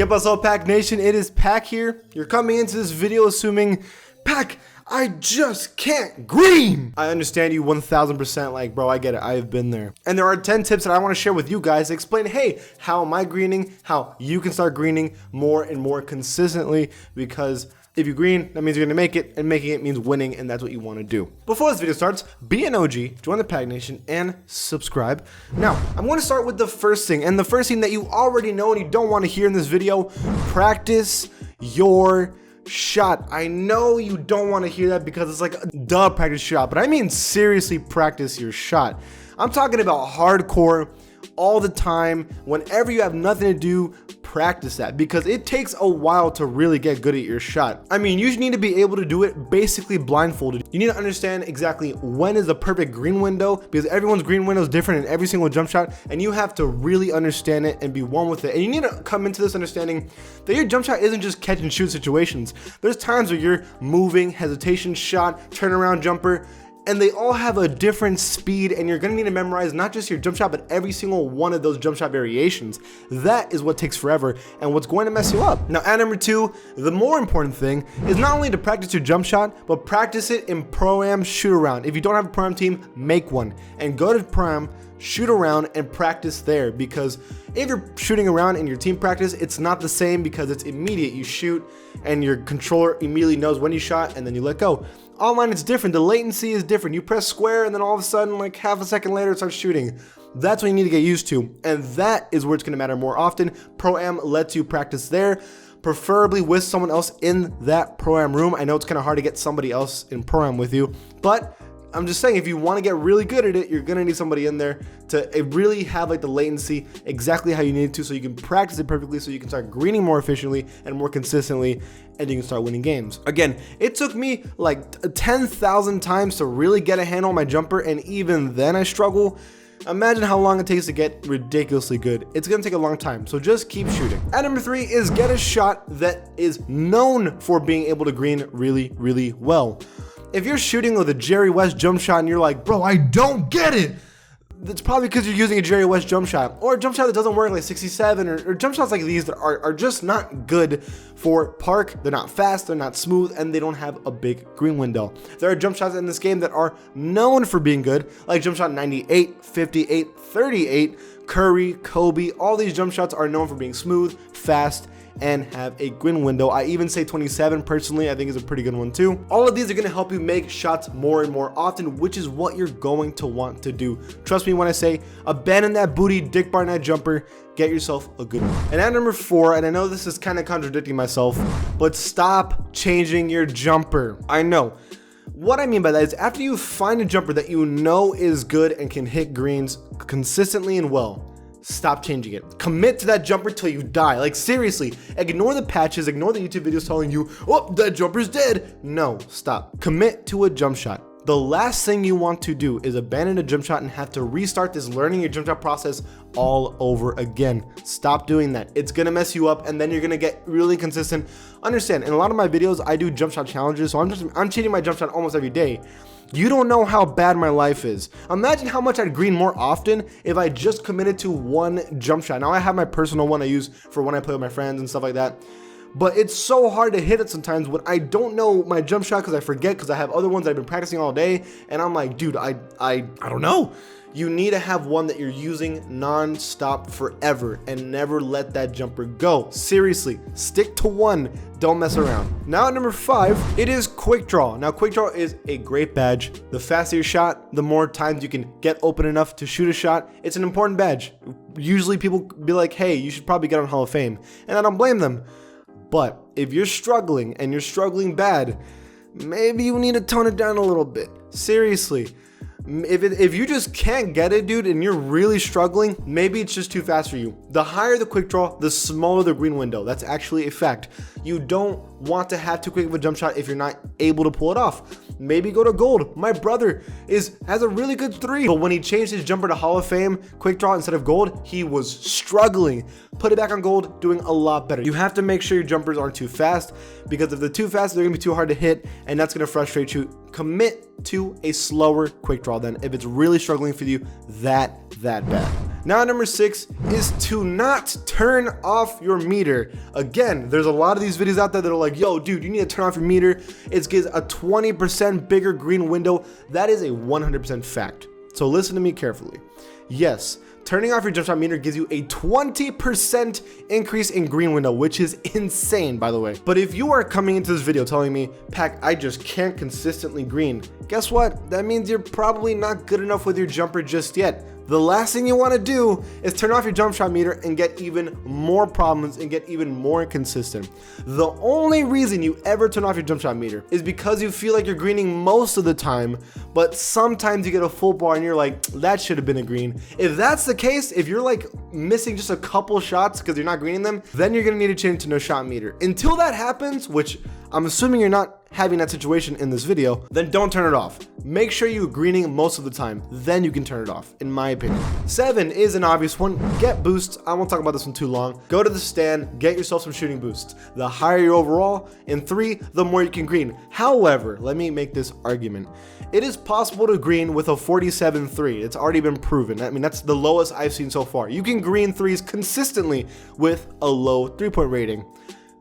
¿Qué pasó, Pack Nation? It is Pack here. You're coming into this video assuming, Pack, I just can't green. I understand you 1000%. Like, bro, I get it. I have been there. And there are 10 tips that I want to share with you guys to explain, hey, how am I greening? How you can start greening more and more consistently, because if you green, that means you're gonna make it, and making it means winning, and that's what you want to do. Before this video starts, be an OG, join the Pack Nation, and subscribe. Now, I'm going to start with the first thing, and the first thing that you already know and you don't want to hear in this video: practice your shot. I know you don't want to hear that because it's like, duh, practice shot, but I mean seriously practice your shot. I'm talking about hardcore, all the time, whenever you have nothing to do. Practice that, because it takes a while to really get good at your shot. I mean, you need to be able to do it basically blindfolded. You need to understand exactly when is the perfect green window, because everyone's green window is different in every single jump shot, and you have to really understand it and be one with it. And you need to come into this understanding that your jump shot isn't just catch and shoot situations. There's times where you're moving, hesitation shot, turnaround jumper, and they all have a different speed, and you're gonna need to memorize not just your jump shot, but every single one of those jump shot variations. That is what takes forever and what's going to mess you up. Now, at number 2, the more important thing is not only to practice your jump shot, but practice it in Pro-Am shoot around. If you don't have a Pro-Am team, make one and go to Pro-Am, shoot around, and practice there, because if you're shooting around in your team practice, it's not the same because it's immediate. You shoot and your controller immediately knows when you shot and then you let go. Online, it's different. The latency is different. You press square and then all of a sudden, like half a second later, it starts shooting. That's what you need to get used to, and that is where it's going to matter more often. Pro-Am lets you practice there, preferably with someone else in that Pro-Am room. I know it's kind of hard to get somebody else in Pro-Am with you, but I'm just saying, if you want to get really good at it, you're going to need somebody in there to really have like the latency exactly how you need it to, so you can practice it perfectly, so you can start greening more efficiently and more consistently, and you can start winning games. Again, it took me like 10,000 times to really get a handle on my jumper, and even then I struggle. Imagine how long it takes to get ridiculously good. It's gonna take a long time, so just keep shooting. At number 3 is get a shot that is known for being able to green really, really well. If you're shooting with a Jerry West jump shot and you're like, bro, I don't get it, it's probably because you're using a Jerry West jump shot, or a jump shot that doesn't work, like 67, or jump shots like these that are just not good for park. They're not fast, they're not smooth, and they don't have a big green window. There are jump shots in this game that are known for being good, like jump shot 98, 58, 38, Curry, Kobe. All these jump shots are known for being smooth, fast, and have a green window. I even say 27 personally, I think is a pretty good one too. All of these are gonna help you make shots more and more often, which is what you're going to want to do. Trust me when I say, abandon that booty Dick Barnett jumper, get yourself a good one. And at number 4, and I know this is kind of contradicting myself, but stop changing your jumper. I know. What I mean by that is, after you find a jumper that you know is good and can hit greens consistently and well, stop changing it. Commit to that jumper till you die. Like, seriously, ignore the patches, ignore the YouTube videos telling you, oh, that jumper's dead. No, stop. Commit to a jump shot. The last thing you want to do is abandon a jump shot and have to restart this learning your jump shot process all over again. Stop doing that. It's gonna mess you up, and then you're gonna get really consistent. Understand, in a lot of my videos, I do jump shot challenges, so I'm changing my jump shot almost every day. You don't know how bad my life is. Imagine how much I'd green more often if I just committed to one jump shot. Now, I have my personal one I use for when I play with my friends and stuff like that, but it's so hard to hit it sometimes when I don't know my jump shot, because I forget, because I have other ones I've been practicing all day, and I'm like, dude, I don't know. You need to have one that you're using non-stop forever and never let that jumper go. Seriously, stick to one, don't mess around. Now at number 5, it is quick draw. Now, quick draw is a great badge. The faster your shot, the more times you can get open enough to shoot a shot. It's an important badge. Usually people be like, hey, you should probably get on Hall of Fame, and I don't blame them. But if you're struggling, and you're struggling bad, maybe you need to tone it down a little bit. Seriously. If you just can't get it, dude, and you're really struggling, maybe it's just too fast for you. The higher the quick draw, the smaller the green window. That's actually a fact. You don't want to have too quick of a jump shot if you're not able to pull it off. Maybe go to gold. My brother has a really good 3, but when he changed his jumper to Hall of Fame quick draw instead of gold, he was struggling. Put it back on gold, doing a lot better. You have to make sure your jumpers aren't too fast, because if they're too fast, they're gonna be too hard to hit, and that's gonna frustrate you. Commit to a slower quick draw then if it's really struggling for you that bad. Now number 6 is to not turn off your meter. Again, there's a lot of these videos out there that are like, yo dude, you need to turn off your meter. It gives a 20% bigger green window. That is a 100% fact. So listen to me carefully. Yes, turning off your jump shot meter gives you a 20% increase in green window, which is insane, by the way. But if you are coming into this video telling me, Pack, I just can't consistently green, guess what? That means you're probably not good enough with your jumper just yet. The last thing you want to do is turn off your jump shot meter and get even more problems and get even more inconsistent. The only reason you ever turn off your jump shot meter is because you feel like you're greening most of the time, but sometimes you get a full bar and you're like, that should have been a green. If that's the case, if you're like missing just a couple shots because you're not greening them, then you're gonna need to change to no shot meter. Until that happens, which I'm assuming you're not having that situation in this video, then don't turn it off. Make sure you're greening most of the time, then you can turn it off, in my opinion. 7 is an obvious one. Get boosts. I won't talk about this one too long. Go to the stand, get yourself some shooting boosts. The higher your overall, in 3, the more you can green. However, let me make this argument. It is possible to green with a 47.3. It's already been proven. I mean, that's the lowest I've seen so far. You can green 3s consistently with a low 3-point rating.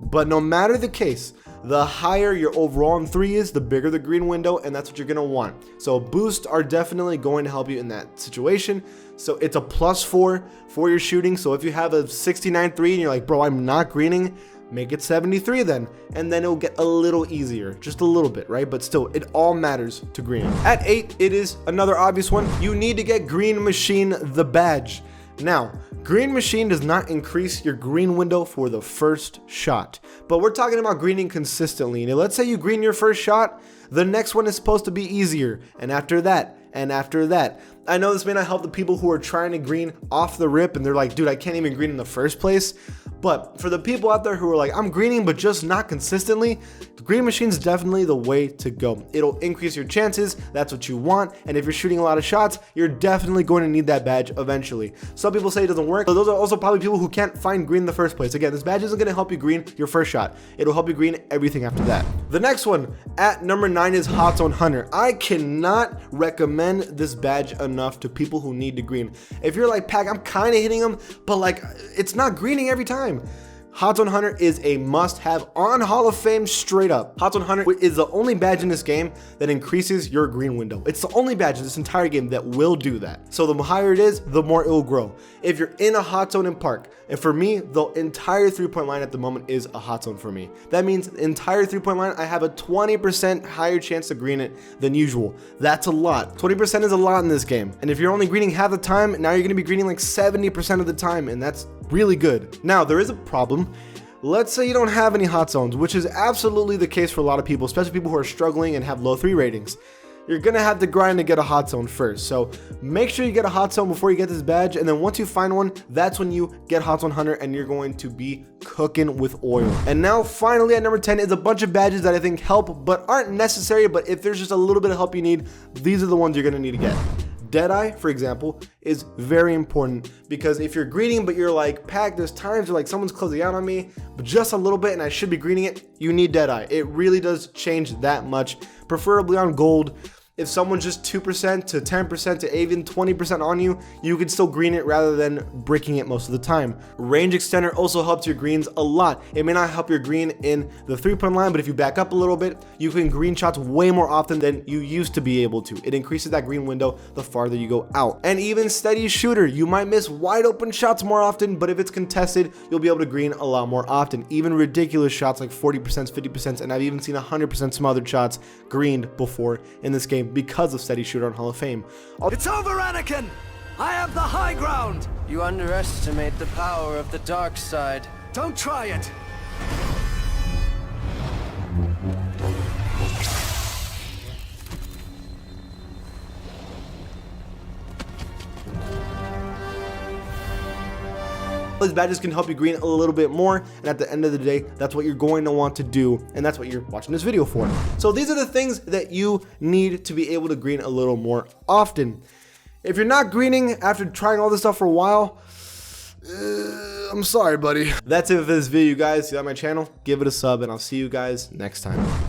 But no matter the case, the higher your overall in 3 is, the bigger the green window, and that's what you're gonna want. So boosts are definitely going to help you in that situation. So it's a +4 for your shooting. So if you have a 69.3 and you're like, bro, I'm not greening, make it 73 then, and then it'll get a little easier, just a little bit, right? But still, it all matters to green. At 8, it is another obvious one. You need to get Green Machine, the badge. Now, Green Machine does not increase your green window for the first shot, but we're talking about greening consistently. Now, let's say you green your first shot, the next one is supposed to be easier, and after that, and after that. I know this may not help the people who are trying to green off the rip and they're like, dude, I can't even green in the first place. But for the people out there who are like, I'm greening but just not consistently, the Green Machine is definitely the way to go. It'll increase your chances, that's what you want, and if you're shooting a lot of shots, you're definitely going to need that badge eventually. Some people say it doesn't work, but those are also probably people who can't find green in the first place. Again, this badge isn't going to help you green your first shot. It'll help you green everything after that. The next one, at number 9, is Hot Zone Hunter. I cannot recommend this badge enough to people who need to green. If you're like, Pack, I'm kind of hitting them, but like, it's not greening every time. Hot Zone Hunter is a must-have on Hall of Fame straight up. Hot Zone Hunter is the only badge in this game that increases your green window. It's the only badge in this entire game that will do that. So the higher it is, the more it will grow. If you're in a hot zone in park, and for me, the entire 3-point line at the moment is a hot zone for me. That means the entire 3-point line, I have a 20% higher chance to green it than usual. That's a lot. 20% is a lot in this game. And if you're only greening half the time, now you're gonna be greening like 70% of the time, and that's really good. Now, there is a problem. Let's say you don't have any hot zones, which is absolutely the case for a lot of people, especially people who are struggling and have low 3 ratings. You're gonna have to grind to get a hot zone first. So make sure you get a hot zone before you get this badge, and then once you find one, that's when you get Hot Zone Hunter and you're going to be cooking with oil. And now finally at number 10 is a bunch of badges that I think help but aren't necessary, but if there's just a little bit of help you need, these are the ones you're gonna need to get. Deadeye, for example, is very important because if you're greening but you're like, Pack, there's times where like someone's closing out on me, but just a little bit and I should be greening it, you need Deadeye. It really does change that much, preferably on gold. If someone's just 2% to 10% to even 20% on you, you can still green it rather than bricking it most of the time. Range extender also helps your greens a lot. It may not help your green in the 3-point line, but if you back up a little bit, you can green shots way more often than you used to be able to. It increases that green window the farther you go out. And even steady shooter, you might miss wide open shots more often, but if it's contested, you'll be able to green a lot more often. Even ridiculous shots like 40%, 50%, and I've even seen 100% smothered shots greened before in this game because of steady shooter on Hall of Fame. It's over, Anakin! I have the high ground! You underestimate the power of the dark side. Don't try it! These badges can help you green a little bit more, and at the end of the day, that's what you're going to want to do, and that's what you're watching this video for. So these are the things that you need to be able to green a little more often. If you're not greening after trying all this stuff for a while, I'm sorry, buddy. That's it for this video, guys. If you like my channel, give it a sub, and I'll see you guys next time.